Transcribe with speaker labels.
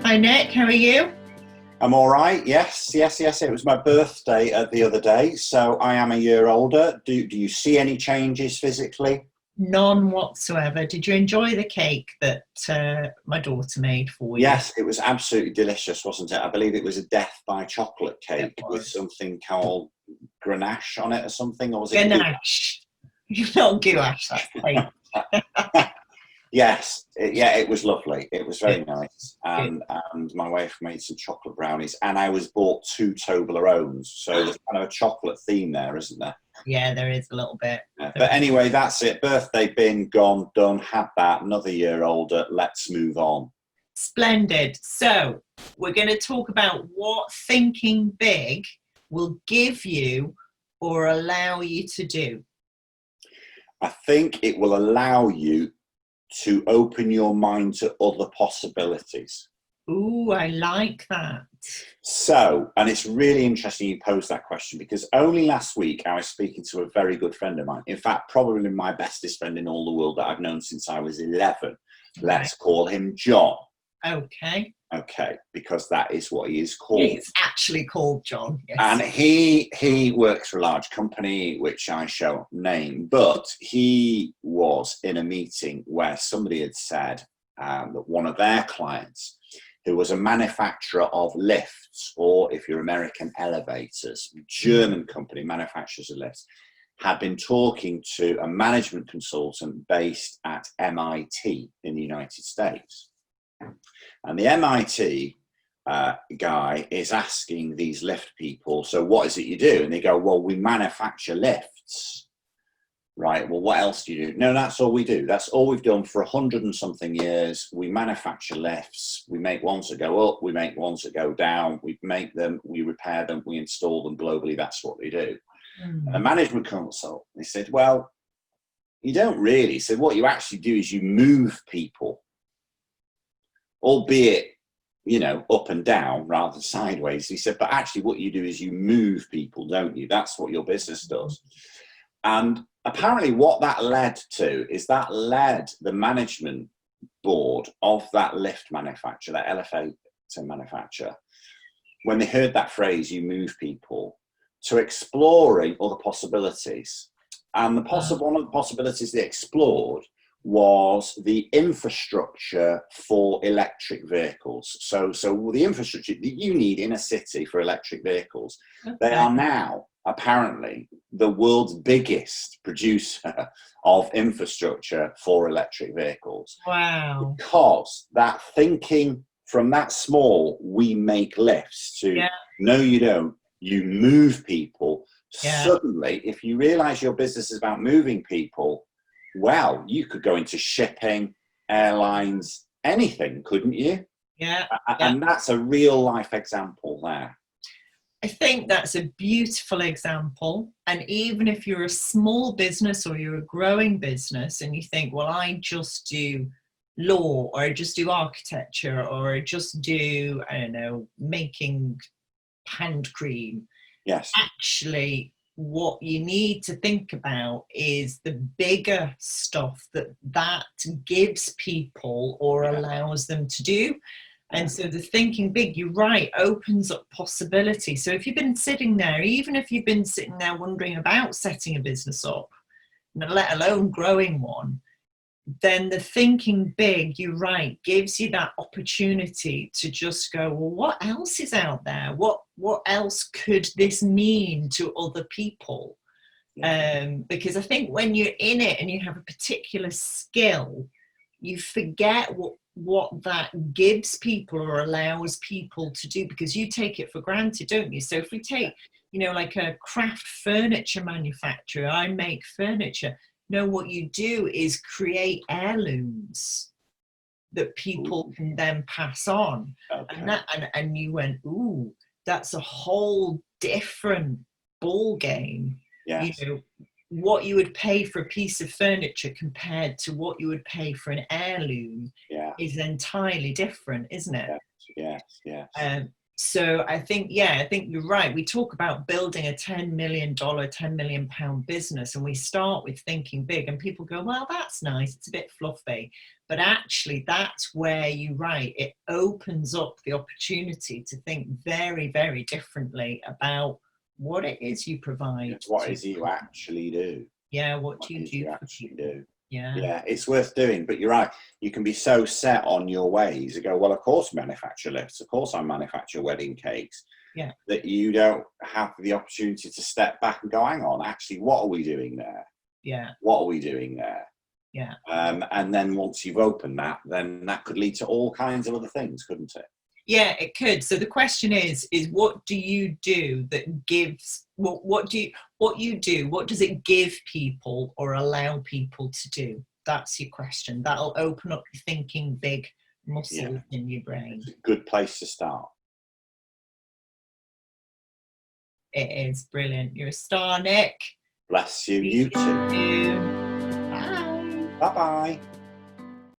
Speaker 1: Hi Nick, how are you?
Speaker 2: I'm all right. Yes. It was my birthday the other day, so I am a year older. Do you see any changes physically?
Speaker 1: None whatsoever. Did you enjoy the cake that my daughter made for you?
Speaker 2: Yes, it was absolutely delicious, wasn't it? I believe it was a death by chocolate
Speaker 1: It
Speaker 2: cake with
Speaker 1: was.
Speaker 2: something called ganache on it or something, or was it
Speaker 1: Ganache. Not gouache, that's cake.
Speaker 2: gouache? Yes, it was lovely. It was
Speaker 1: Good,
Speaker 2: very nice,
Speaker 1: good.
Speaker 2: and my wife made some chocolate brownies, and I was bought two Toblerones. So there's kind of a chocolate theme there, isn't there?
Speaker 1: Yeah, there is a little bit.
Speaker 2: But anyway, that's it. Birthday bin, gone, done, had that. Another year older. Let's move on.
Speaker 1: Splendid. So we're going to talk about what thinking big will give you or allow you to do.
Speaker 2: I think it will allow you to open your mind to other possibilities.
Speaker 1: Ooh, I like that.
Speaker 2: So, and it's really interesting you posed that question because only last week I was speaking to a very good friend of mine. In fact, probably my bestest friend in all the world that I've known since I was 11.
Speaker 1: Right.
Speaker 2: Let's call him John.
Speaker 1: Okay.
Speaker 2: Okay, because that is what he is called.
Speaker 1: It's actually called John. Yes.
Speaker 2: And he works for a large company, which I shall name, but he was in a meeting where somebody had said that one of their clients, who was a manufacturer of lifts, or if you're American, elevators, German company, manufacturers of lifts, had been talking to a management consultant based at MIT in the United States. And the MIT guy is asking these lift people, so what is it you do? And they go, well, we manufacture lifts. Right, well, what else do you do? No, that's all we do. That's all we've done for 100 and something years. We manufacture lifts. We make ones that go up. We make ones that go down. We make them, we repair them, we install them globally. That's what they do. And the management consult, they said, well, you don't really. He said, what you actually do is you move people, albeit, up and down rather than sideways. He said, but actually what you do is you move people, don't you? That's what your business does. And apparently what that led to is that led the management board of that lift manufacturer, that elevator manufacturer, when they heard that phrase, you move people, to exploring other possibilities. And one of the possibilities they explored was the infrastructure for electric vehicles. So the infrastructure that you need in a city for electric vehicles, they are now apparently the world's biggest producer of infrastructure for electric vehicles.
Speaker 1: Wow.
Speaker 2: Because that thinking from that small, we make lifts, to no, you don't, you move people.
Speaker 1: Yeah.
Speaker 2: Suddenly, if you realize your business is about moving people, well, you could go into shipping, airlines, anything, couldn't you?
Speaker 1: Yeah.
Speaker 2: And that's a real life example there.
Speaker 1: I think that's a beautiful example. And even if you're a small business or you're a growing business and you think, well, I just do law, or I just do architecture, or I just do, I don't know, making hand cream.
Speaker 2: Yes.
Speaker 1: Actually, what you need to think about is the bigger stuff that gives people or allows them to do. And so the thinking big, you're right, opens up possibility. So if you've been sitting there, even if you've been sitting there wondering about setting a business up, let alone growing one, then the thinking big, you're right, gives you that opportunity to just go, well, what else is out there? What else could this mean to other people? Because I think when you're in it and you have a particular skill, you forget what that gives people or allows people to do, because you take it for granted, don't you? So if we take, like a craft furniture manufacturer, I make furniture. No, what you do is create heirlooms that people can then pass on. Okay. And you went, ooh, that's a whole different ball game.
Speaker 2: Yes.
Speaker 1: What you would pay for a piece of furniture compared to what you would pay for an heirloom is entirely different, isn't it?
Speaker 2: Yes.
Speaker 1: So I think, yeah, I think you're right. We talk about building a $10 million, £10 million business, and we start with thinking big, and people go, well, that's nice. It's a bit fluffy. But actually, that's where you're right. It opens up the opportunity to think very, very differently about what it is you provide.
Speaker 2: What is it you actually do?
Speaker 1: Yeah, what do
Speaker 2: What
Speaker 1: you
Speaker 2: is
Speaker 1: do
Speaker 2: you
Speaker 1: for
Speaker 2: actually
Speaker 1: people?
Speaker 2: do?
Speaker 1: Yeah.
Speaker 2: Yeah, it's worth doing, but you're right. You can be so set on your ways. You go, well, of course, manufacture lifts. Of course, I manufacture wedding cakes.
Speaker 1: Yeah.
Speaker 2: That you don't have the opportunity to step back and go, hang on, actually, what are we doing there?
Speaker 1: Yeah.
Speaker 2: What are we doing there?
Speaker 1: Yeah.
Speaker 2: And then once you've opened that, then that could lead to all kinds of other things, couldn't it?
Speaker 1: Yeah, it could. So the question is what do you do that gives, what you do, what does it give people or allow people to do? That's your question. That'll open up your thinking big muscles in your brain.
Speaker 2: It's a good place to start.
Speaker 1: It is brilliant. You're a star, Nick.
Speaker 2: Bless you.
Speaker 1: See
Speaker 2: You too.
Speaker 1: soon. Bye.
Speaker 2: Bye-bye.